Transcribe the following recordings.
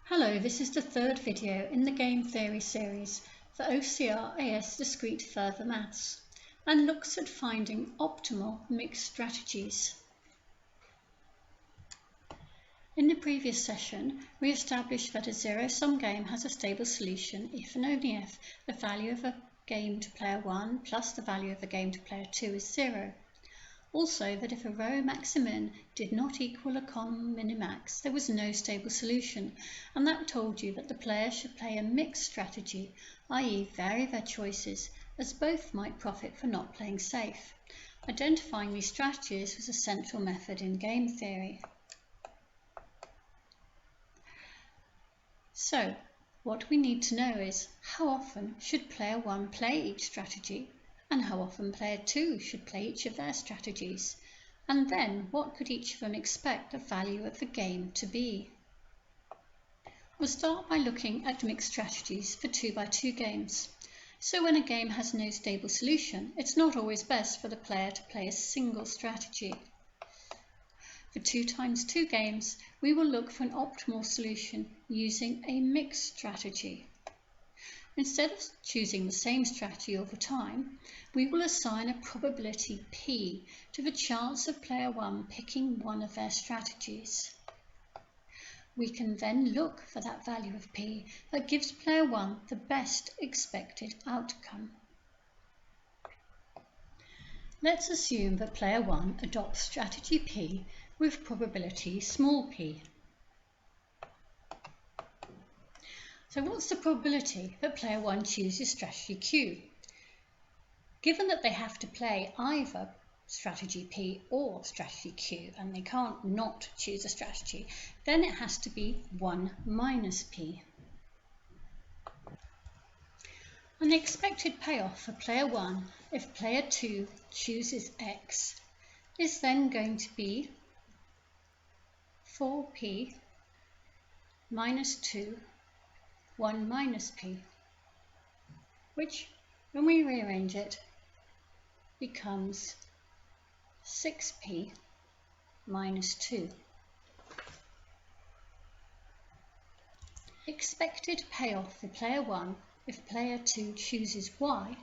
Hello, this is the third video in the Game Theory series for OCR Discrete Further Maths and looks at finding optimal mixed strategies. In the previous session, we established that a zero-sum game has a stable solution if and only if the value of a game to player 1 plus the value of a game to player 2 is 0. Also, that if a row max-min did not equal a column minimax, there was no stable solution, and that told you that the player should play a mixed strategy, i.e. vary their choices, as both might profit from not playing safe. Identifying these strategies was a central method in game theory. So, what we need to know is how often should player 1 play each strategy, and how often player 2 should play each of their strategies, and then what could each of them expect the value of the game to be. We'll start by looking at mixed strategies for 2x2 games. So when a game has no stable solution, it's not always best for the player to play a single strategy. For 2x2 games, we will look for an optimal solution using a mixed strategy. Instead of choosing the same strategy over time, we will assign a probability P to the chance of player 1 picking one of their strategies. We can then look for that value of P that gives player 1 the best expected outcome. Let's assume that player 1 adopts strategy P with probability small p. So what's the probability that player 1 chooses strategy Q? Given that they have to play either strategy P or strategy Q, and they can't not choose a strategy, then it has to be 1 minus P. And the expected payoff for player 1 if player 2 chooses X is then going to be 4P minus 2 1 minus P, which, when we rearrange it, becomes 6P minus 2. Expected payoff for player 1 if player 2 chooses Y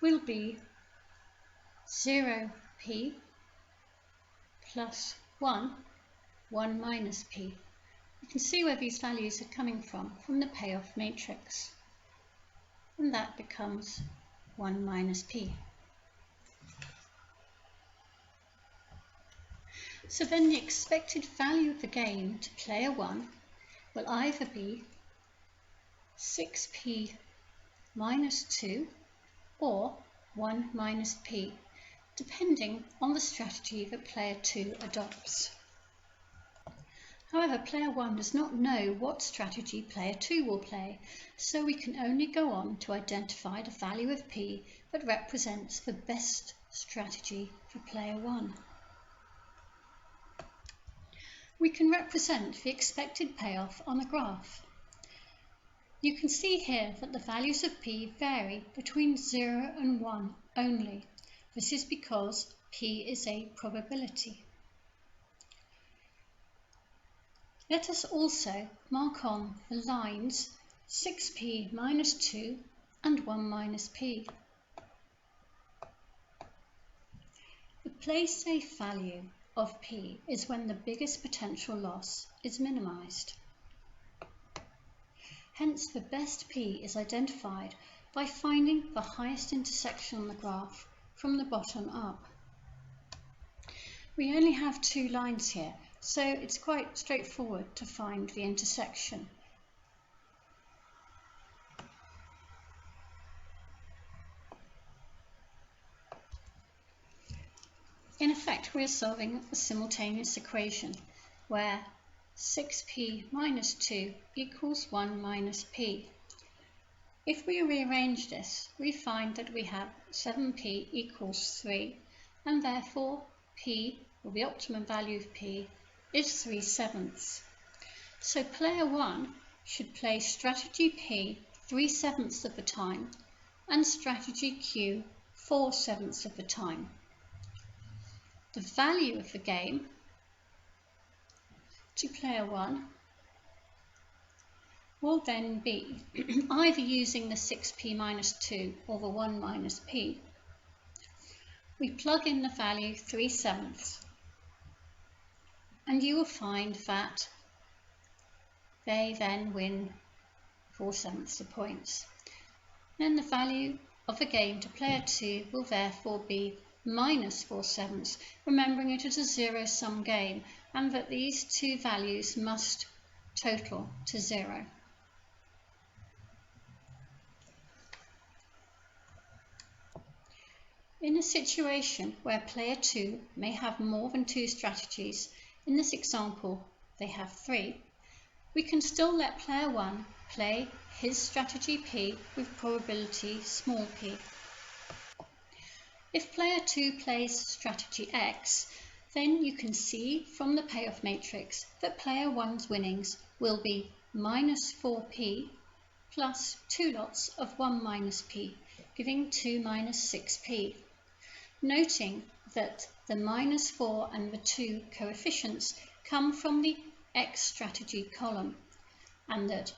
will be 0P plus 1 minus P. You can see where these values are coming from the payoff matrix, and that becomes 1 minus P. So then the expected value of the game to player 1 will either be 6P minus 2 or 1 minus P, depending on the strategy that player 2 adopts. However, player 1 does not know what strategy player 2 will play, so we can only go on to identify the value of P that represents the best strategy for player 1. We can represent the expected payoff on a graph. You can see here that the values of P vary between 0 and 1 only. This is because P is a probability. Let us also mark on the lines 6P minus 2 and 1 minus P. The play safe value of P is when the biggest potential loss is minimized. Hence, the best P is identified by finding the highest intersection on the graph from the bottom up. We only have 2 lines here, so it's quite straightforward to find the intersection. In effect, we are solving a simultaneous equation where 6P minus 2 equals 1 minus P. If we rearrange this, we find that we have 7P equals 3, and therefore P, or the optimum value of P, is 3/7. So player 1 should play strategy P 3/7 of the time and strategy Q 4/7 of the time. The value of the game to player 1 will then be either using the 6p minus 2 or the 1 minus p. We plug in the value 3/7 and you will find that they then win 4/7 of points. Then the value of the game to player 2 will therefore be minus 4/7, remembering it is a zero-sum game and that these two values must total to 0. In a situation where player 2 may have more than 2 strategies, in this example they have 3, we can still let player 1 play his strategy P with probability small p. If player 2 plays strategy X, then you can see from the payoff matrix that player 1's winnings will be minus 4p plus 2 lots of 1 minus p, giving 2 minus 6p. Noting that the minus 4 and the 2 coefficients come from the X strategy column, and that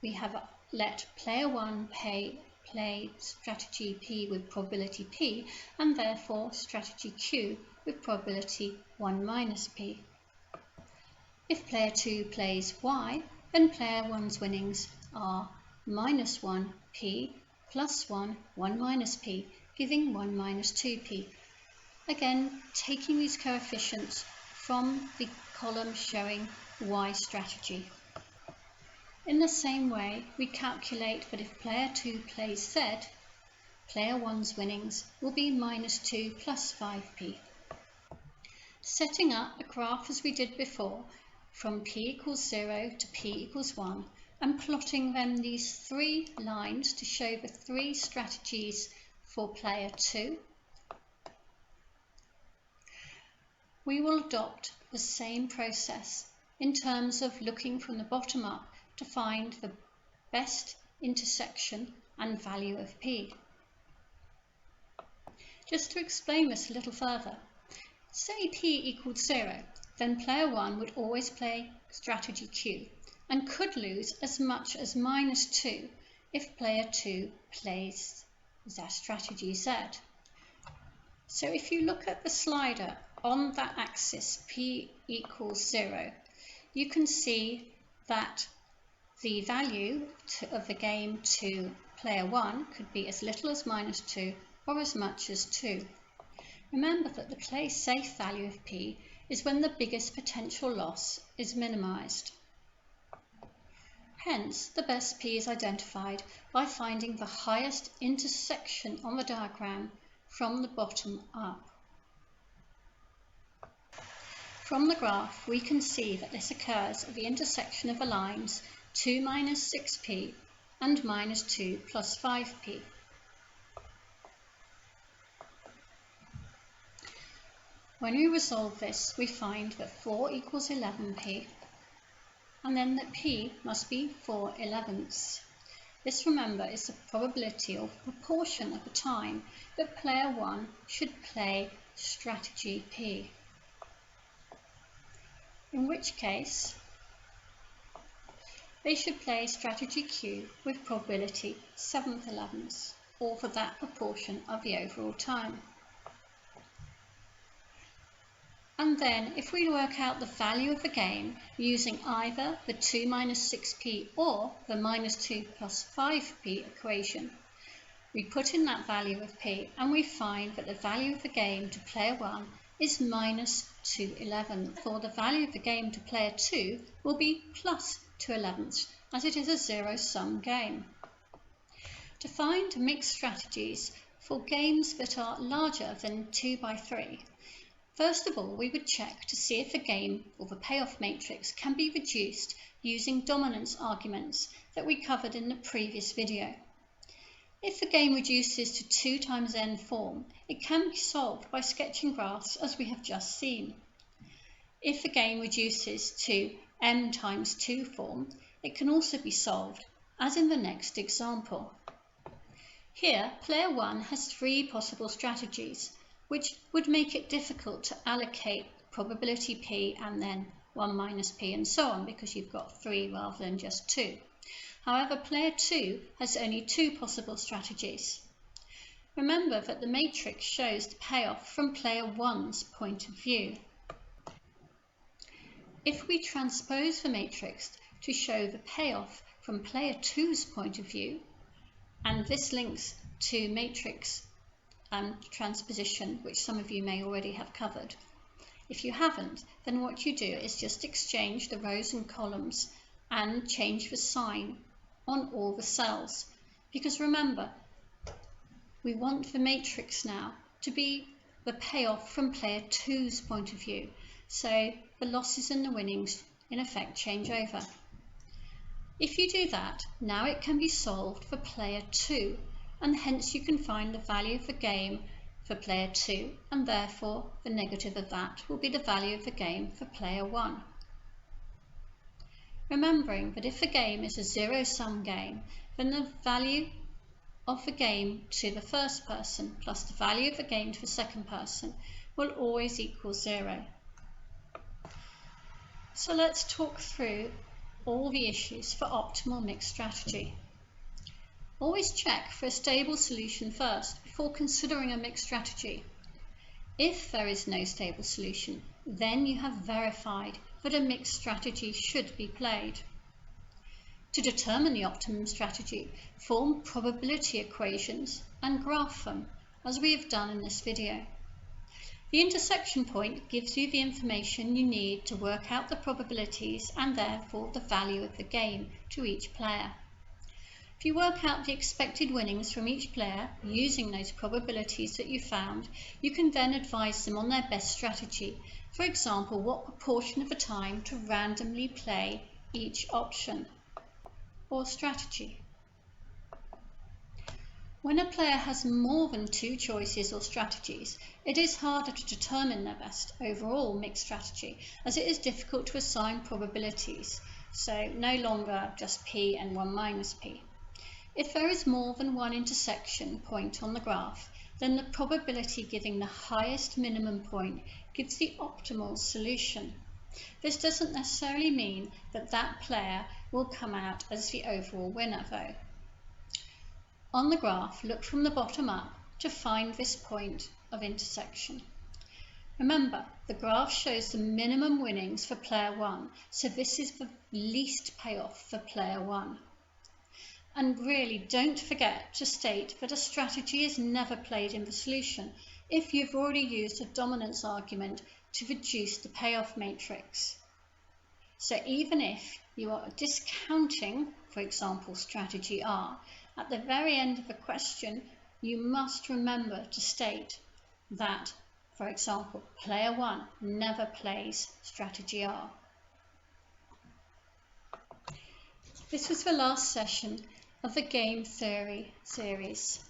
we have let player 1 play strategy P with probability P, and therefore strategy Q with probability 1 minus P. If player 2 plays Y, then player 1's winnings are minus 1p plus 1 minus p, giving 1 minus 2p. Again, taking these coefficients from the column showing Y strategy. In the same way, we calculate that if player 2 plays Z, player 1's winnings will be minus 2 plus 5p. Setting up a graph as we did before, from p equals 0 to p equals 1, and plotting then these 3 lines to show the 3 strategies for player 2, we will adopt the same process in terms of looking from the bottom up to find the best intersection and value of P. Just to explain this a little further, say P equals 0, then player 1 would always play strategy Q and could lose as much as minus 2 if player 2 plays their strategy Z. So if you look at the slider on that axis P equals 0, you can see that the value of the game to player 1 could be as little as minus 2 or as much as 2. Remember that the play safe value of P is when the biggest potential loss is minimised. Hence, the best P is identified by finding the highest intersection on the diagram from the bottom up. From the graph, we can see that this occurs at the intersection of the lines 2 minus 6p and minus 2 plus 5p. When we resolve this, we find that 4 equals 11p, and then that p must be 4/11. This, remember, is the probability or proportion of the time that player 1 should play strategy P. In which case, they should play strategy Q with probability 7/11, or for that proportion of the overall time. And then, if we work out the value of the game using either the 2 minus 6p or the minus 2 plus 5p equation, we put in that value of p and we find that the value of the game to player 1 is minus 2/11. For the value of the game to player 2 will be plus 2/11, as it is a zero-sum game. To find mixed strategies for games that are larger than 2 by 3, first of all, we would check to see if the game or the payoff matrix can be reduced using dominance arguments that we covered in the previous video. If the game reduces to 2 times n form, it can be solved by sketching graphs as we have just seen. If the game reduces to m times 2 form, it can also be solved, as in the next example. Here, player 1 has 3 possible strategies, which would make it difficult to allocate probability P and then 1 minus P and so on, because you've got 3 rather than just 2. However, player 2 has only 2 possible strategies. Remember that the matrix shows the payoff from player 1's point of view. If we transpose the matrix to show the payoff from player 2's point of view, and this links to matrix transposition, which some of you may already have covered. If you haven't, then what you do is just exchange the rows and columns and change the sign on all the cells. Because remember, we want the matrix now to be the payoff from player 2's point of view. So the losses and the winnings in effect change over. If you do that, now it can be solved for player 2, and hence you can find the value of the game for player 2, and therefore the negative of that will be the value of the game for player 1. Remembering that if the game is a zero-sum game, then the value of the game to the first person plus the value of the game to the second person will always equal 0. So let's talk through all the issues for optimal mixed strategy. Always check for a stable solution first before considering a mixed strategy. If there is no stable solution, then you have verified that a mixed strategy should be played. To determine the optimum strategy, form probability equations and graph them, as we have done in this video. The intersection point gives you the information you need to work out the probabilities and therefore the value of the game to each player. If you work out the expected winnings from each player using those probabilities that you found, you can then advise them on their best strategy. For example, what proportion of the time to randomly play each option or strategy. When a player has more than 2 choices or strategies, it is harder to determine their best overall mixed strategy, as it is difficult to assign probabilities, so no longer just P and 1 minus P. If there is more than one intersection point on the graph, then the probability giving the highest minimum point gives the optimal solution. This doesn't necessarily mean that that player will come out as the overall winner though. On the graph, look from the bottom up to find this point of intersection. Remember, the graph shows the minimum winnings for player 1, so this is the least payoff for player 1. And really, don't forget to state that a strategy is never played in the solution if you've already used a dominance argument to reduce the payoff matrix. So even if you are discounting, for example, strategy R, at the very end of the question, you must remember to state that, for example, player 1 never plays strategy R. This was the last session of the game theory series.